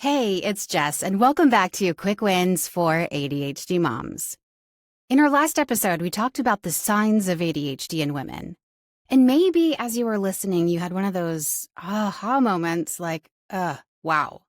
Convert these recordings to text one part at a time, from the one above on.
Hey, it's Jess, and welcome back to Quick Wins for ADHD Moms. In our last episode, we talked about the signs of ADHD in women. And maybe as you were listening, you had one of those aha moments like, wow,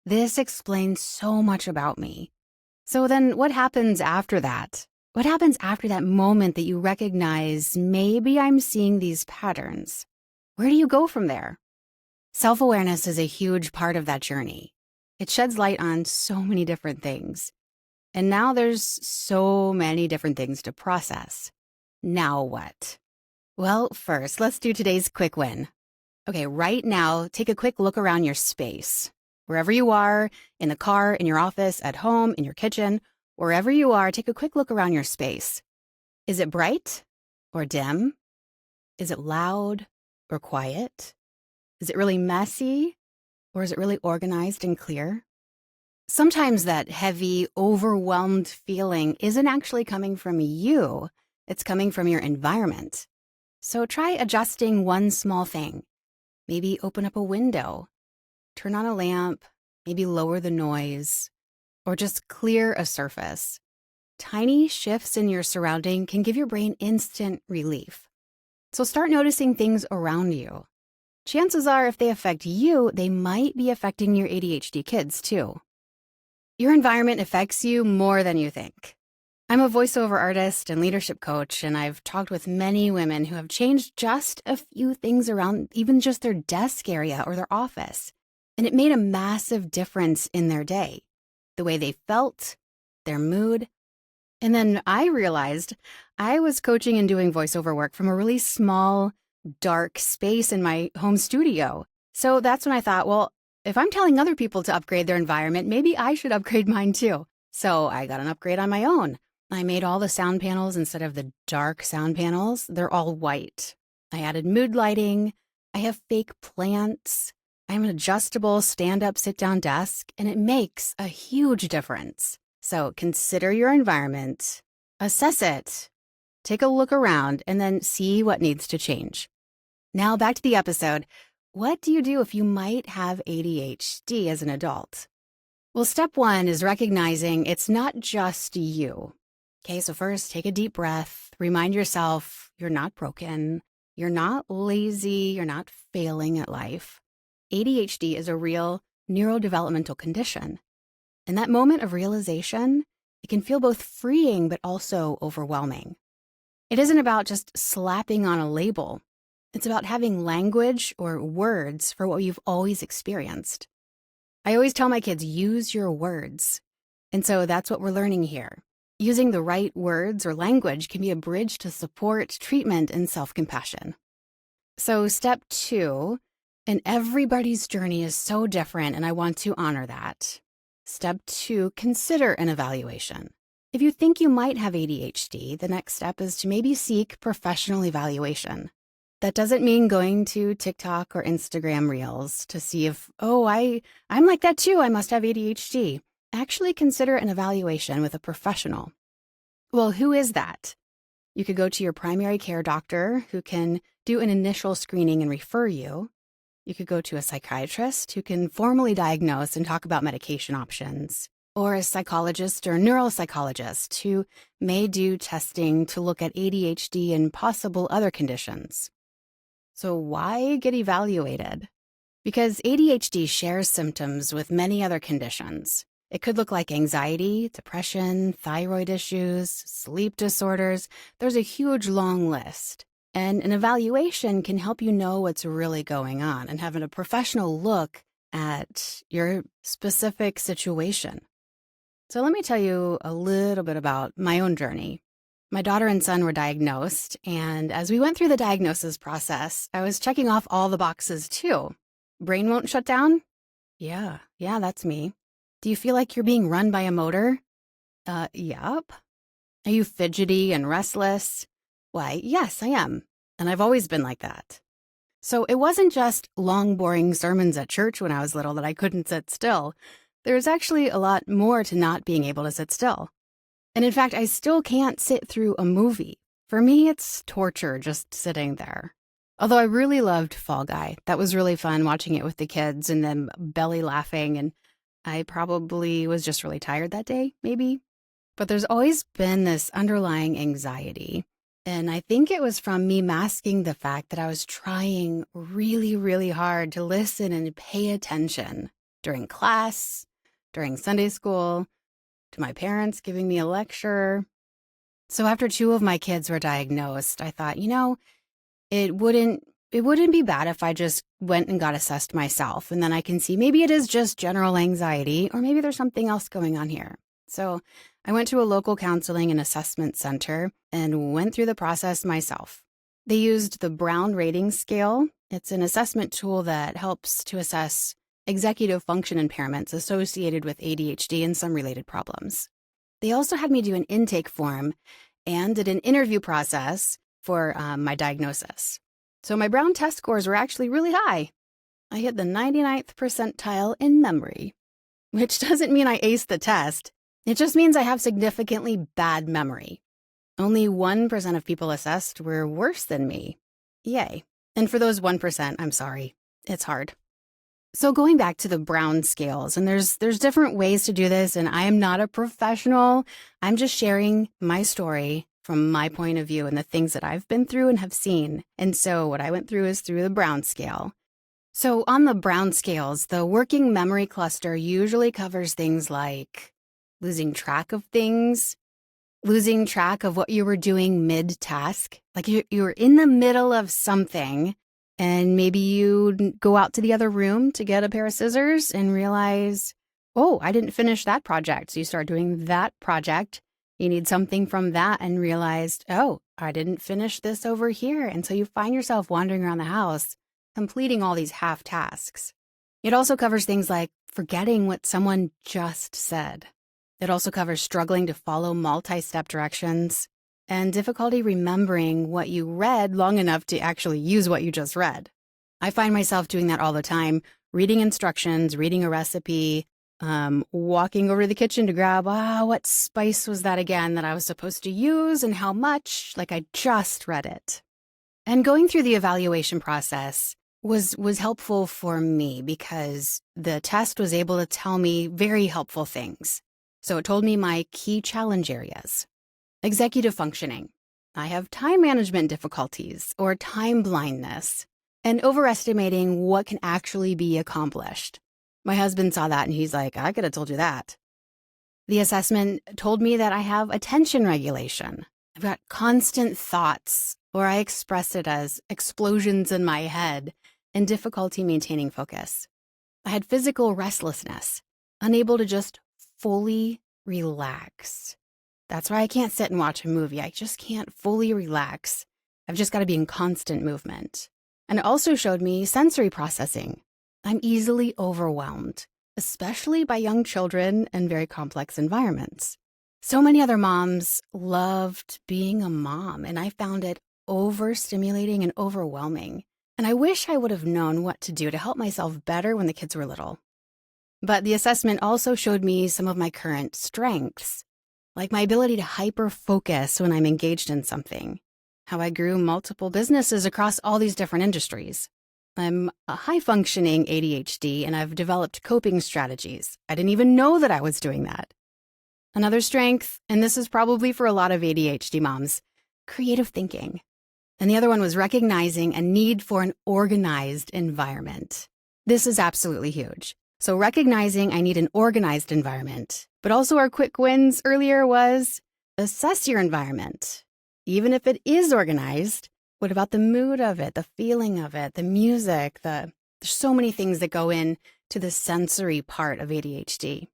this explains so much about me. So then what happens after that? What happens after that moment that you recognize maybe I'm seeing these patterns? Where do you go from there? Self-awareness is a huge part of that journey. It sheds light on so many different things. And now there's so many different things to process. Now what? Well, first, let's do today's quick win. Okay, right now, take a quick look around your space. Wherever you are, in the car, in your office, at home, in your kitchen, wherever you are, take a quick look around your space. Is it bright or dim? Is it loud or quiet? Is it really messy? Or is it really organized and clear? Sometimes that heavy, overwhelmed feeling isn't actually coming from you. It's coming from your environment. So try adjusting one small thing. Maybe open up a window, turn on a lamp, maybe lower the noise, or just clear a surface. Tiny shifts in your surrounding can give your brain instant relief. So start noticing things around you. Chances are, if they affect you, they might be affecting your ADHD kids too. Your environment affects you more than you think. I'm a voiceover artist and leadership coach, and I've talked with many women who have changed just a few things around even just their desk area or their office. And it made a massive difference in their day, the way they felt, their mood. And then I realized I was coaching and doing voiceover work from a really small, dark space in my home studio. So that's when I thought, well, if I'm telling other people to upgrade their environment, maybe I should upgrade mine too. So I got an upgrade on my own. I made all the sound panels, instead of the dark sound panels, they're all white. I added mood lighting. I have fake plants. I have an adjustable stand-up, sit-down desk, and it makes a huge difference. So consider your environment, assess it, take a look around, and then see what needs to change. Now back to the episode. What do you do if you might have ADHD as an adult? Well, step one is recognizing it's not just you. Okay, so first, take a deep breath. Remind yourself you're not broken. You're not lazy. You're not failing at life. ADHD is a real neurodevelopmental condition. In that moment of realization, it can feel both freeing but also overwhelming. It isn't about just slapping on a label. It's about having language or words for what you've always experienced. I always tell my kids, use your words. And so that's what we're learning here. Using the right words or language can be a bridge to support, treatment, and self-compassion. So step two, and everybody's journey is so different, and I want to honor that. Step two, consider an evaluation. If you think you might have ADHD, the next step is to maybe seek professional evaluation. That doesn't mean going to TikTok or Instagram Reels to see if, I'm like that too, I must have ADHD. Actually consider an evaluation with a professional. Well, who is that? You could go to your primary care doctor who can do an initial screening and refer you. You could go to a psychiatrist who can formally diagnose and talk about medication options, or a psychologist or neuropsychologist who may do testing to look at ADHD and possible other conditions. So why get evaluated? Because ADHD shares symptoms with many other conditions. It could look like anxiety, depression, thyroid issues, sleep disorders. There's a huge long list. And an evaluation can help you know what's really going on and having a professional look at your specific situation. So let me tell you a little bit about my own journey. My daughter and son were diagnosed, and as we went through the diagnosis process, I was checking off all the boxes too. Brain won't shut down? Yeah, that's me. Do you feel like you're being run by a motor? Yup. Are you fidgety and restless? Why, yes, I am. And I've always been like that. So it wasn't just long, boring sermons at church when I was little that I couldn't sit still. There's actually a lot more to not being able to sit still. And in fact, I still can't sit through a movie. For me, it's torture just sitting there. Although I really loved Fall Guy. That was really fun watching it with the kids and them belly laughing. And I probably was just really tired that day, maybe. But there's always been this underlying anxiety. And I think it was from me masking the fact that I was trying really, really hard to listen and pay attention during class, during Sunday school, to my parents giving me a lecture. So after 2 of my kids were diagnosed, I thought, it wouldn't be bad if I just went and got assessed myself, and then I can see maybe it is just general anxiety, or maybe there's something else going on here. So I went to a local counseling and assessment center and went through the process myself. They used the Brown Rating Scale. It's an assessment tool that helps to assess executive function impairments associated with ADHD and some related problems. They also had me do an intake form and did an interview process for my diagnosis. So my Brown test scores were actually really high. I hit the 99th percentile in memory, which doesn't mean I aced the test. It just means I have significantly bad memory. Only 1% of people assessed were worse than me. Yay. And for those 1%, I'm sorry. It's hard. So going back to the Brown scales, and there's different ways to do this, and I am not a professional. I'm just sharing my story from my point of view and the things that I've been through and have seen. And so what I went through is through the Brown scale. So on the Brown scales, the working memory cluster usually covers things like losing track of things, losing track of what you were doing mid-task. Like you were in the middle of something, and maybe you go out to the other room to get a pair of scissors and realize, oh, I didn't finish that project. So you start doing that project. You need something from that and realized, oh, I didn't finish this over here. And so you find yourself wandering around the house, completing all these half tasks. It also covers things like forgetting what someone just said. It also covers struggling to follow multi-step directions and difficulty remembering what you read long enough to actually use what you just read. I find myself doing that all the time, reading instructions, reading a recipe, walking over to the kitchen to grab, what spice was that again that I was supposed to use and how much, like I just read it. And going through the evaluation process was helpful for me because the test was able to tell me very helpful things. So it told me my key challenge areas. Executive functioning. I have time management difficulties or time blindness and overestimating what can actually be accomplished. My husband saw that and he's like, I could have told you that. The assessment told me that I have attention regulation. I've got constant thoughts, or I express it as explosions in my head and difficulty maintaining focus. I had physical restlessness, unable to just fully relax. That's why I can't sit and watch a movie. I just can't fully relax. I've just got to be in constant movement. And it also showed me sensory processing. I'm easily overwhelmed, especially by young children and very complex environments. So many other moms loved being a mom, and I found it overstimulating and overwhelming. And I wish I would have known what to do to help myself better when the kids were little. But the assessment also showed me some of my current strengths, like my ability to hyper-focus when I'm engaged in something, how I grew multiple businesses across all these different industries. I'm a high-functioning ADHD, and I've developed coping strategies. I didn't even know that I was doing that. Another strength, and this is probably for a lot of ADHD moms, creative thinking. And the other one was recognizing a need for an organized environment. This is absolutely huge. So recognizing I need an organized environment, but also our quick wins earlier was assess your environment. Even if it is organized, what about the mood of it, the feeling of it, the music, there's so many things that go in to the sensory part of ADHD.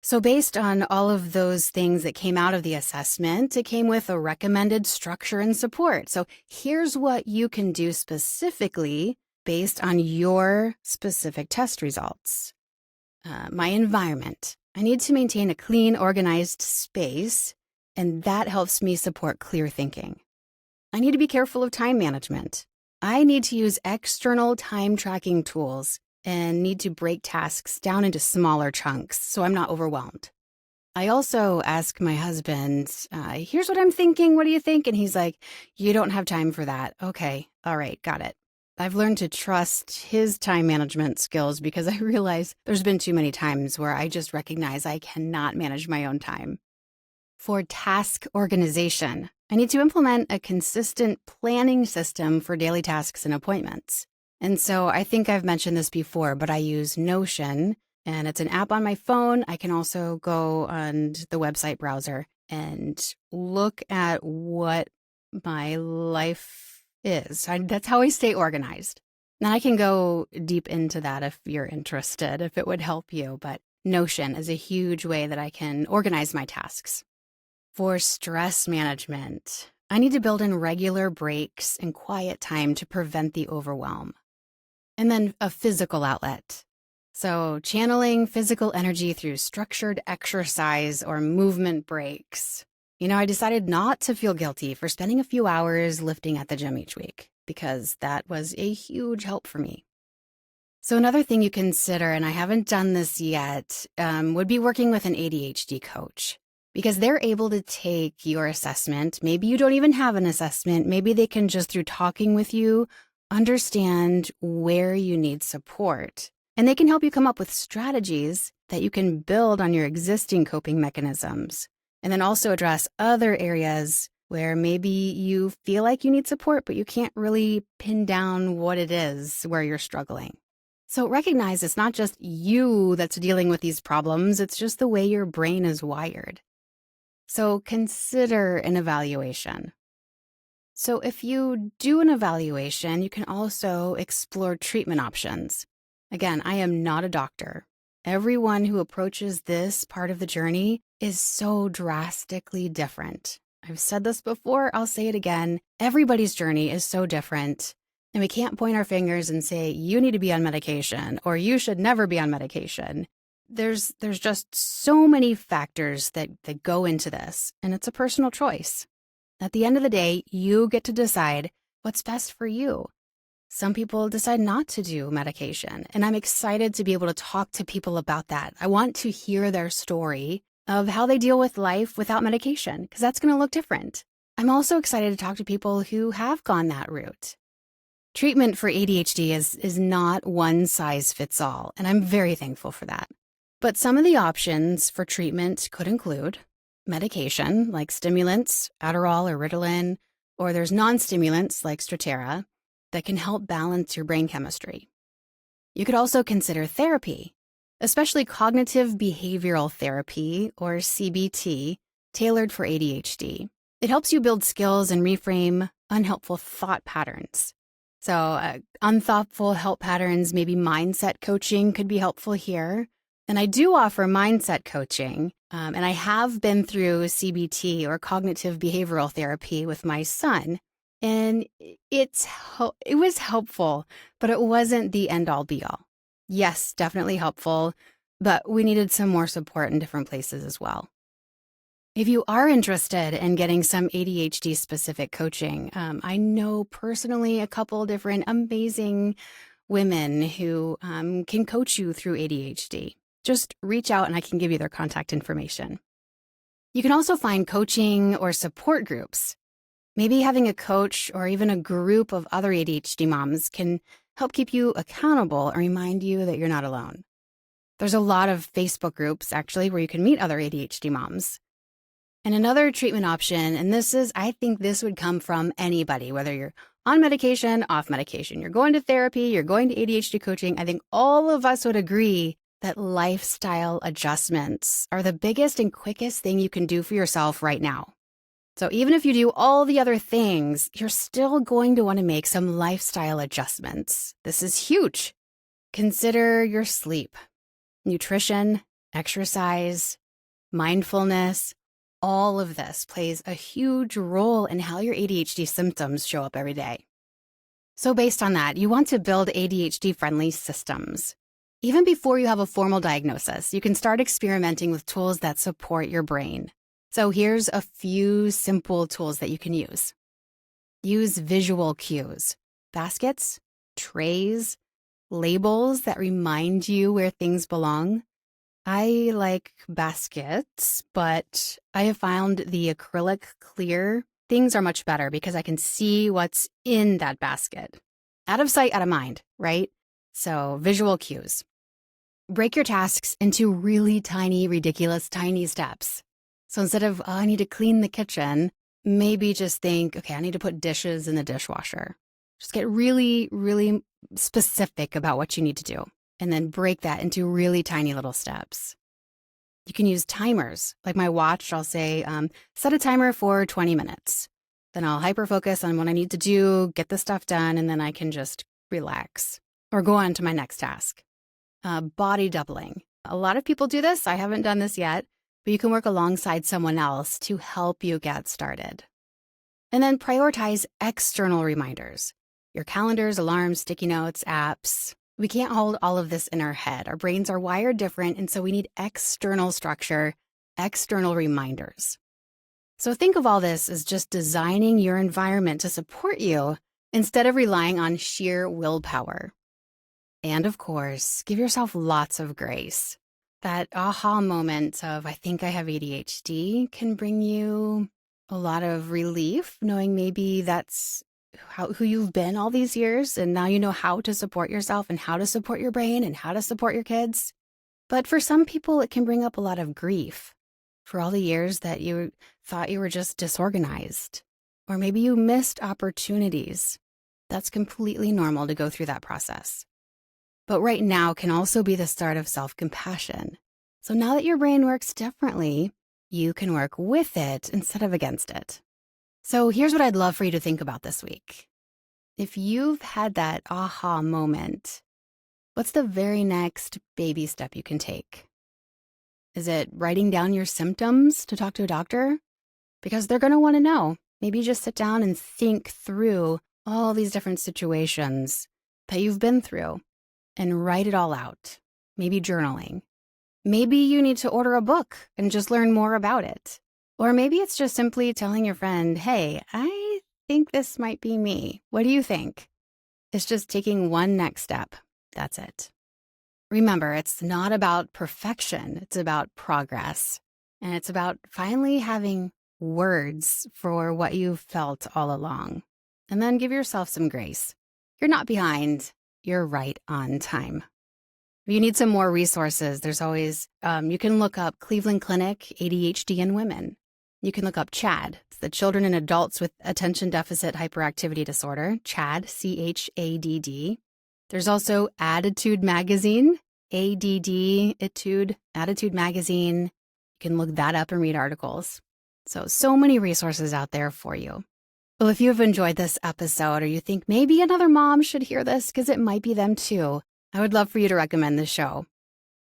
So based on all of those things that came out of the assessment, it came with a recommended structure and support. So here's what you can do specifically based on your specific test results. My environment. I need to maintain a clean, organized space, and that helps me support clear thinking. I need to be careful of time management. I need to use external time tracking tools and need to break tasks down into smaller chunks so I'm not overwhelmed. I also ask my husband, here's what I'm thinking, what do you think? And he's like, you don't have time for that. Okay, all right, got it. I've learned to trust his time management skills because I realize there's been too many times where I just recognize I cannot manage my own time. For task organization, I need to implement a consistent planning system for daily tasks and appointments. And so I think I've mentioned this before, but I use Notion, and it's an app on my phone. I can also go on the website browser and look at what my life is. That's how I stay organized. Now I can go deep into that if you're interested, if it would help you, but Notion is a huge way that I can organize my tasks. For stress management, I need to build in regular breaks and quiet time to prevent the overwhelm. And then a physical outlet. So channeling physical energy through structured exercise or movement breaks. I decided not to feel guilty for spending a few hours lifting at the gym each week because that was a huge help for me. So another thing you consider, and I haven't done this yet, would be working with an ADHD coach because they're able to take your assessment. Maybe you don't even have an assessment. Maybe they can just through talking with you, understand where you need support. And they can help you come up with strategies that you can build on your existing coping mechanisms. And then also address other areas where maybe you feel like you need support, but you can't really pin down what it is where you're struggling. So recognize it's not just you that's dealing with these problems, it's just the way your brain is wired. So consider an evaluation. So if you do an evaluation, you can also explore treatment options. Again, I am not a doctor. Everyone who approaches this part of the journey is so drastically different. I've said this before, I'll say it again. Everybody's journey is so different. And we can't point our fingers and say, you need to be on medication or you should never be on medication. There's just so many factors that go into this, and it's a personal choice. At the end of the day, you get to decide what's best for you. Some people decide not to do medication, and I'm excited to be able to talk to people about that. I want to hear their story of how they deal with life without medication, because that's going to look different. I'm also excited to talk to people who have gone that route. Treatment for ADHD is not one size fits all, and I'm very thankful for that. But some of the options for treatment could include medication, like stimulants, Adderall or Ritalin, or there's non-stimulants like Strattera that can help balance your brain chemistry. You could also consider therapy, especially cognitive behavioral therapy, or CBT, tailored for ADHD. It helps you build skills and reframe unhelpful thought patterns. So unthoughtful help patterns, maybe mindset coaching could be helpful here. And I do offer mindset coaching, and I have been through CBT or cognitive behavioral therapy with my son. And it was helpful, but it wasn't the end-all be-all. Yes, definitely helpful, but we needed some more support in different places as well. If you are interested in getting some ADHD-specific coaching, I know personally a couple different amazing women who can coach you through ADHD. Just reach out and I can give you their contact information. You can also find coaching or support groups. Maybe having a coach or even a group of other ADHD moms can help keep you accountable and remind you that you're not alone. There's a lot of Facebook groups, actually, where you can meet other ADHD moms. And another treatment option, and I think this would come from anybody, whether you're on medication, off medication, you're going to therapy, you're going to ADHD coaching, I think all of us would agree that lifestyle adjustments are the biggest and quickest thing you can do for yourself right now. So even if you do all the other things, you're still going to want to make some lifestyle adjustments. This is huge. Consider your sleep, nutrition, exercise, mindfulness. All of this plays a huge role in how your ADHD symptoms show up every day. So based on that, you want to build ADHD-friendly systems. Even before you have a formal diagnosis, you can start experimenting with tools that support your brain. So here's a few simple tools that you can use. Use visual cues, baskets, trays, labels that remind you where things belong. I like baskets, but I have found the acrylic clear things are much better because I can see what's in that basket. Out of sight, out of mind, right? So visual cues. Break your tasks into really tiny, ridiculous, tiny steps. So instead of, oh, I need to clean the kitchen, maybe just think, okay, I need to put dishes in the dishwasher. Just get really, really specific about what you need to do, and then break that into really tiny little steps. You can use timers. Like my watch, I'll say, set a timer for 20 minutes. Then I'll hyper-focus on what I need to do, get the stuff done, and then I can just relax or go on to my next task. Body doubling. A lot of people do this. I haven't done this yet, but you can work alongside someone else to help you get started. And then prioritize external reminders. Your calendars, alarms, sticky notes, apps. We can't hold all of this in our head. Our brains are wired different, and so we need external structure, external reminders. So think of all this as just designing your environment to support you instead of relying on sheer willpower. And of course, give yourself lots of grace. That aha moment of, I think I have ADHD, can bring you a lot of relief, knowing maybe that's who you've been all these years, and now you know how to support yourself and how to support your brain and how to support your kids. But for some people, it can bring up a lot of grief for all the years that you thought you were just disorganized, or maybe you missed opportunities. That's completely normal to go through that process. But right now can also be the start of self-compassion. So now that your brain works differently, you can work with it instead of against it. So here's what I'd love for you to think about this week. If you've had that aha moment, what's the very next baby step you can take? Is it writing down your symptoms to talk to a doctor? Because they're going to want to know. Maybe just sit down and think through all these different situations that you've been through and write it all out. Maybe journaling. Maybe you need to order a book and just learn more about it. Or maybe it's just simply telling your friend, hey, I think this might be me. What do you think? It's just taking one next step. That's it. Remember, it's not about perfection. It's about progress. And it's about finally having words for what you've felt all along. And then give yourself some grace. You're not behind. You're right on time. If you need some more resources, there's always, you can look up Cleveland Clinic, ADHD in Women. You can look up CHADD. It's the Children and Adults with Attention Deficit Hyperactivity Disorder, CHADD, CHADD. There's also Attitude Magazine, ADD, Attitude Magazine. You can look that up and read articles. So many resources out there for you. Well, if you've enjoyed this episode or you think maybe another mom should hear this because it might be them too, I would love for you to recommend the show.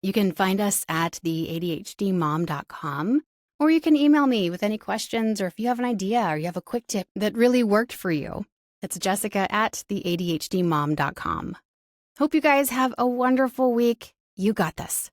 You can find us at theadhdmom.com, or you can email me with any questions, or if you have an idea or you have a quick tip that really worked for you. It's Jessica at theadhdmom.com. Hope you guys have a wonderful week. You got this.